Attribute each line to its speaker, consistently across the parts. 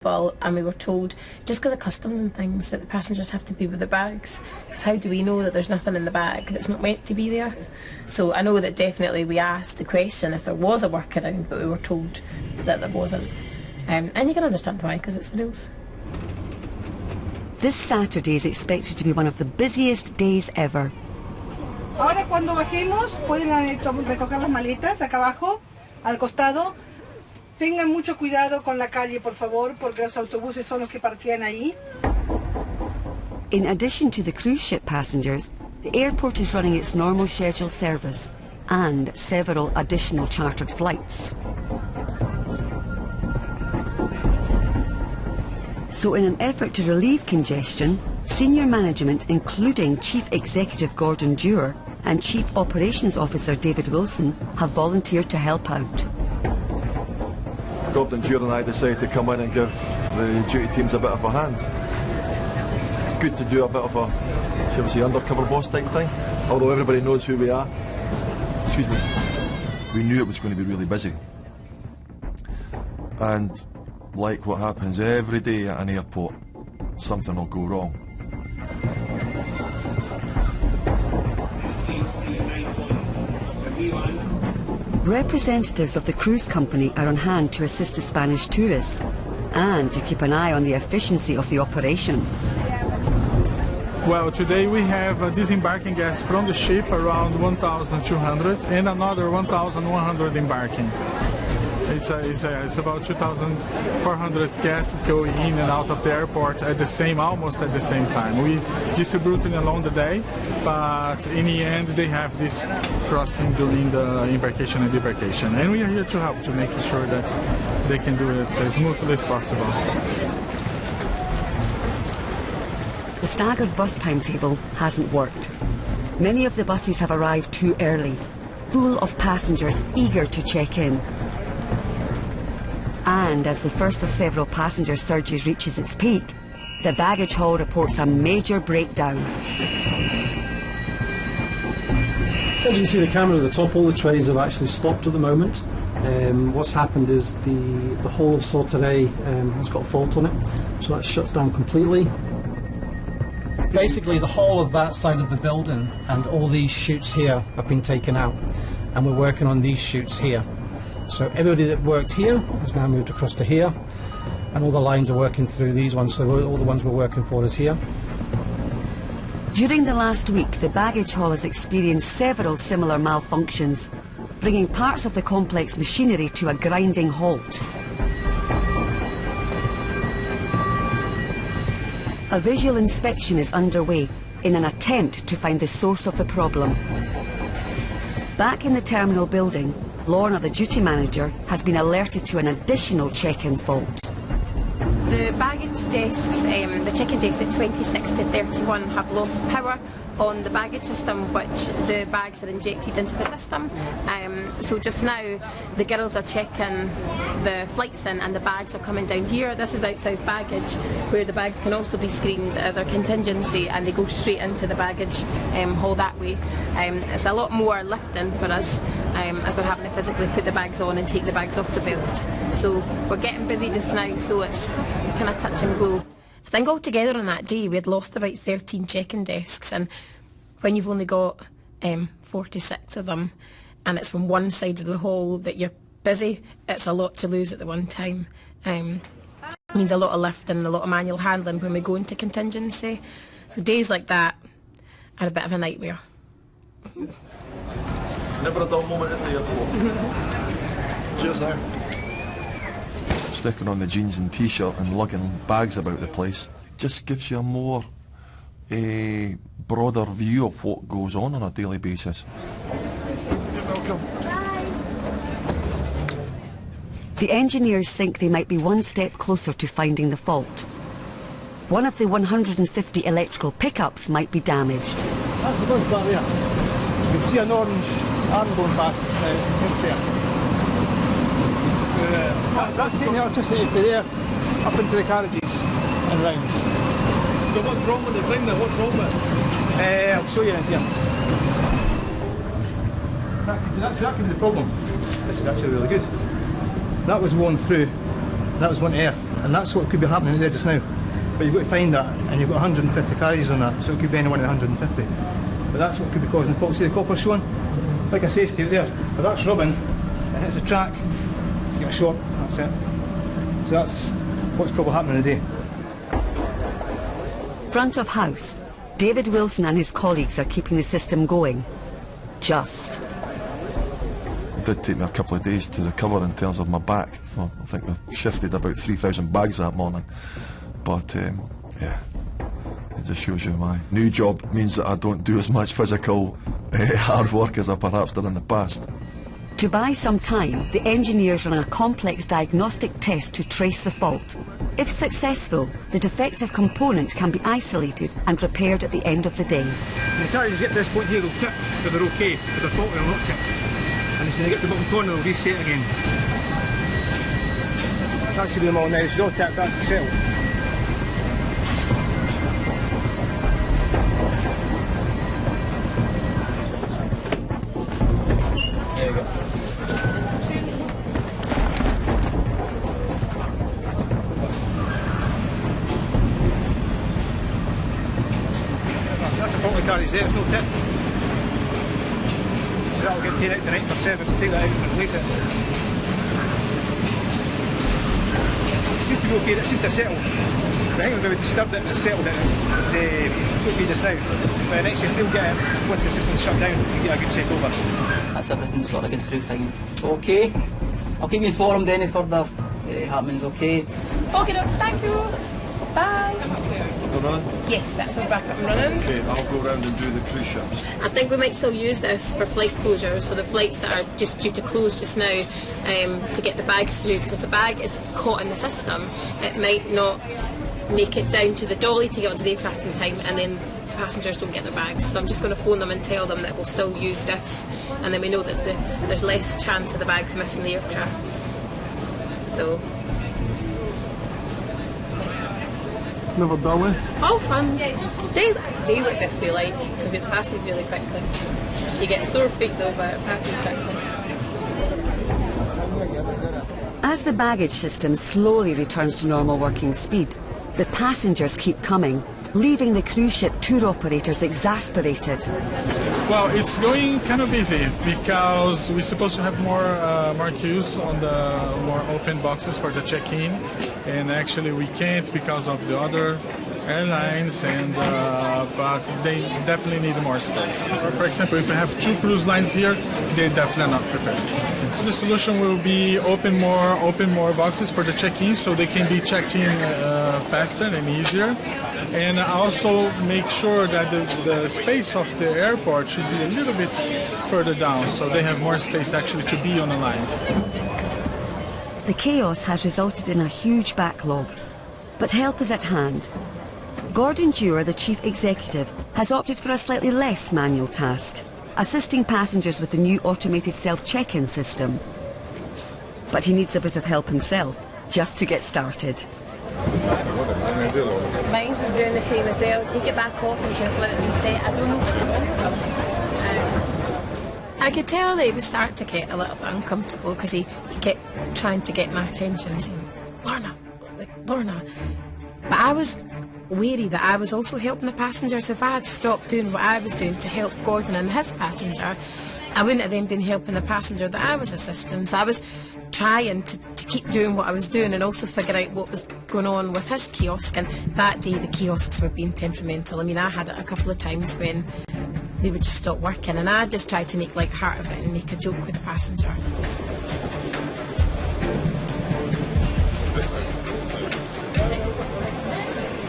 Speaker 1: And we were told, just because of customs and things, that the passengers have to be with their bags, because how do we know that there's nothing in the bag that's not meant to be there? So I know that definitely we asked the question if there was a workaround, but we were told that there wasn't. And you can understand why, because it's the rules.
Speaker 2: This Saturday is expected to be one of the busiest days ever.
Speaker 3: Ahora cuando bajemos pueden recoger las maletas acá abajo, al costado. Tengan mucho cuidado con la calle, por favor, porque los autobuses son los que partían ahí.
Speaker 2: In addition to the cruise ship passengers, the airport is running its normal scheduled service and several additional chartered flights. So in an effort to relieve congestion, senior management, including Chief Executive Gordon Dewar and Chief Operations Officer David Wilson, have volunteered to help out.
Speaker 4: Gordon Dewar and I decided to come in and give the duty teams a bit of a hand. It's good to do a bit of a, shall we say, undercover boss type thing, although everybody knows who we are. Excuse me. We knew it was going to be really busy. And like what happens every day at an airport, something will go wrong.
Speaker 2: Representatives of the cruise company are on hand to assist the Spanish tourists and to keep an eye on the efficiency of the operation.
Speaker 5: Well, today we have disembarking guests from the ship, around 1,200, and another 1,100 embarking. It's about 2,400 guests going in and out of the airport at almost at the same time. We distribute it along the day, but in the end they have this crossing during the embarkation and debarkation. And we are here to help, to make sure that they can do it as smoothly as possible.
Speaker 2: The staggered bus timetable hasn't worked. Many of the buses have arrived too early, full of passengers eager to check in. And as the first of several passenger surges reaches its peak, the baggage hall reports a major breakdown.
Speaker 6: As you can see the camera at the top, all the trays have actually stopped at the moment. What's happened is the whole of Sauterey has got a fault on it, so that shuts down completely. Basically the whole of that side of the building and all these chutes here have been taken out, and we're working on these chutes here. So everybody that worked here has now moved across to here, and all the lines are working through these ones, so all the ones we're working for is here.
Speaker 2: During the last week, the baggage hall has experienced several similar malfunctions, bringing parts of the complex machinery to a grinding halt. A visual inspection is underway in an attempt to find the source of the problem. Back in the terminal building, Lorna, the duty manager, has been alerted to an additional check-in fault.
Speaker 1: The baggage desks, the check-in desks at 26 to 31 have lost power on the baggage system, which the bags are injected into the system. So just now the girls are checking the flights in and the bags are coming down here. This is outside baggage, where the bags can also be screened as our contingency, and they go straight into the baggage hall that way. It's a lot more lifting for us as we're having to physically put the bags on and take the bags off the belt. So we're getting busy just now, so it's kind of touch and go. I think altogether on that day we had lost about 13 check-in desks, and when you've only got 46 of them and it's from one side of the hall that you're busy, it's a lot to lose at the one time. It means a lot of lifting and a lot of manual handling when we go into contingency. So days like that are a bit of a nightmare.
Speaker 4: Never a dull moment at the airport. Cheers now. Sticking on the jeans and t-shirt and lugging bags about the place, it just gives you a more broader view of what goes on a daily basis. You're welcome.
Speaker 2: Bye. The engineers think they might be one step closer to finding the fault. One of the 150 electrical pickups might be damaged.
Speaker 6: That's the bus bar there. You can see an orange arm going past that's getting the electricity for there, up into the carriages and round.
Speaker 7: So what's wrong with the thing then? What's wrong with it?
Speaker 6: I'll show you in here. That could be the problem. This is actually really good. That was worn through. That was one earth.
Speaker 8: and that's what could be happening there just now. But you've got to find that, and you've got 150 carriages on that, so it could be any one of the 150. But that's what could be causing faults. See the copper showing? Like I say to you there, if that's rubbing, it hits the track, you get a short, that's it. So that's what's probably happening today.
Speaker 2: Front of house, David Wilson and his colleagues are keeping the system going. Just.
Speaker 4: It did take me a couple of days to recover in terms of my back. I think we shifted about 3,000 bags that morning. But yeah, it just shows you my new job means that I don't do as much physical hard work as I perhaps did in the past.
Speaker 2: To buy some time, the engineers run a complex diagnostic test to trace the fault. If successful, the defective component can be isolated and repaired at the end of the day.
Speaker 8: When the carriages get to this point here, they'll tip, but they're okay. If they're faulty, they'll not tip. And as soon as they get to the bottom corner, they'll reset again. That should be them all now. They should all tip, that's settled. There you go. That's a faulty carriage there, it's no tipped. So that'll get paid out tonight for service and take that out and replace it. It seems to be okay, it seems to have settled. I think we've maybe disturbed it and it's settled it, it's okay just now. But next year we'll get it, once the system's shut down, we get a good check over.
Speaker 9: That's everything sort of going through fine. Okay, I'll keep you informed any further happenings, okay?
Speaker 1: Okay, thank you. Bye. Yes, that's us back up and running.
Speaker 4: Okay, I'll go around and do the cruise ships.
Speaker 1: I think we might still use this for flight closure, so the flights that are just due to close just now to get the bags through, because if the bag is caught in the system, it might not make it down to the dolly to get onto the aircraft in time, and then passengers don't get their bags. So I'm just going to phone them and tell them that we'll still use this, and then we know that there's less chance of the bags missing the aircraft. So.
Speaker 5: Never dull, eh?
Speaker 1: Oh, fun. Yeah, days like this we like, because it passes really quickly. You get sore feet though, but it passes quickly.
Speaker 2: As the baggage system slowly returns to normal working speed, the passengers keep coming, leaving the cruise ship tour operators exasperated.
Speaker 5: Well, it's going kind of busy because we're supposed to have more queues on the more open boxes for the check-in, and actually we can't because of the other airlines, and but they definitely need more space. For example, if we have 2 cruise lines here, they're definitely not prepared. So the solution will be open more boxes for the check-in, so they can be checked in faster and easier. And also make sure that the space of the airport should be a little bit further down, so they have more space actually to be on the lines.
Speaker 2: The chaos has resulted in a huge backlog, but help is at hand. Gordon Dewar, the chief executive, has opted for a slightly less manual task, assisting passengers with the new automated self-check-in system. But he needs a bit of help himself, just to get started.
Speaker 1: Mine was doing the same as well. Take it back off and just let it reset. I don't know what's wrong with him. I could tell that he was starting to get a little bit uncomfortable because he kept trying to get my attention, saying, Lorna. But I was wary that I was also helping the passengers. So if I had stopped doing what I was doing to help Gordon and his passenger, I wouldn't have then been helping the passenger that I was assisting. So I was trying to keep doing what I was doing and also figure out what was going on with his kiosk. And that day the kiosks were being temperamental. I mean, I had it a couple of times when they would just stop working, and I just tried to make light heart of it and make a joke with the passenger.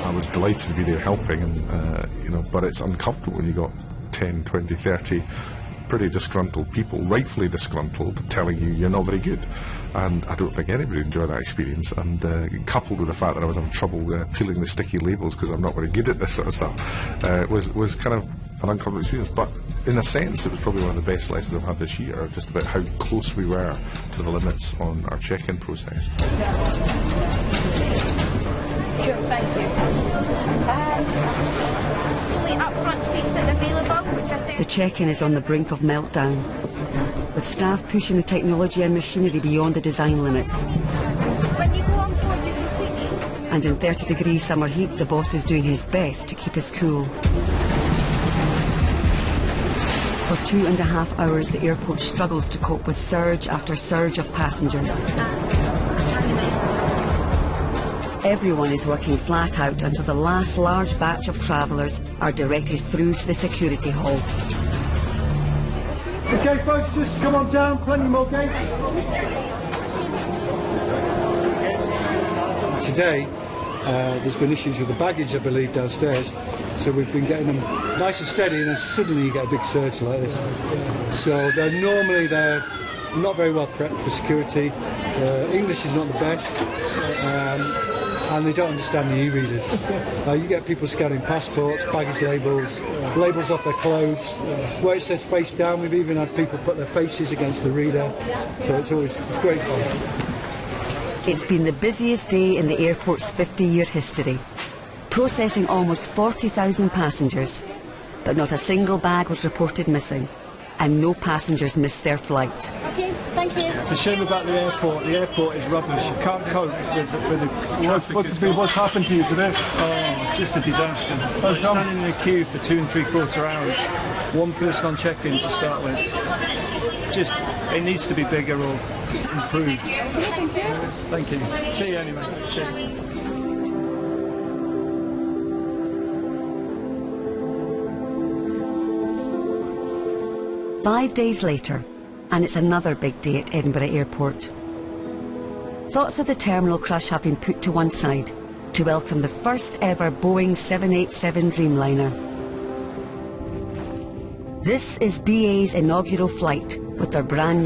Speaker 10: I was delighted to be there helping, and but it's uncomfortable when you got 10, 20, 30 pretty disgruntled people, rightfully disgruntled, telling you you're not very good. And I don't think anybody enjoyed that experience. And coupled with the fact that I was having trouble peeling the sticky labels because I'm not very good at this sort of stuff, was kind of an uncomfortable experience. But in a sense, it was probably one of the best lessons I've had this year, just about how close we were to the limits on our check-in process.
Speaker 1: Sure, thank you. Fully up-front seats that are available, which are there.
Speaker 2: The check-in is on the brink of meltdown, with staff pushing the technology and machinery beyond the design limits.
Speaker 1: When you go on board, you can quickly
Speaker 2: and in 30-degree summer heat, the boss is doing his best to keep us cool. For 2.5 hours, the airport struggles to cope with surge after surge of passengers. Everyone is working flat out until the last large batch of travellers are directed through to the security hall.
Speaker 8: Okay folks, just come on down, plenty more gates. Today, there's been issues with the baggage, I believe, downstairs. So we've been getting them nice and steady, and then suddenly you get a big surge like this. So they're not very well prepped for security. English is not the best, and they don't understand the e-readers. You get people scanning passports, baggage labels, labels off their clothes. Where it says face down, we've even had people put their faces against the reader. So it's great fun.
Speaker 2: It's been the busiest day in the airport's 50-year history, processing almost 40,000 passengers, but not a single bag was reported missing, and no passengers missed their flight.
Speaker 1: Okay, thank you.
Speaker 8: It's a shame about the airport. The airport is rubbish. You can't cope with the traffic. What's happened to you today? Oh, just a disaster. Standing in a queue for 2 3/4 hours. One person on check-in to start with. Just, it needs to be bigger or improved. Thank you. See you anyway. Cheers.
Speaker 2: 5 days later, and it's another big day at Edinburgh Airport. Thoughts of the terminal crush have been put to one side to welcome the first ever Boeing 787 Dreamliner. This is BA's inaugural flight with their brand new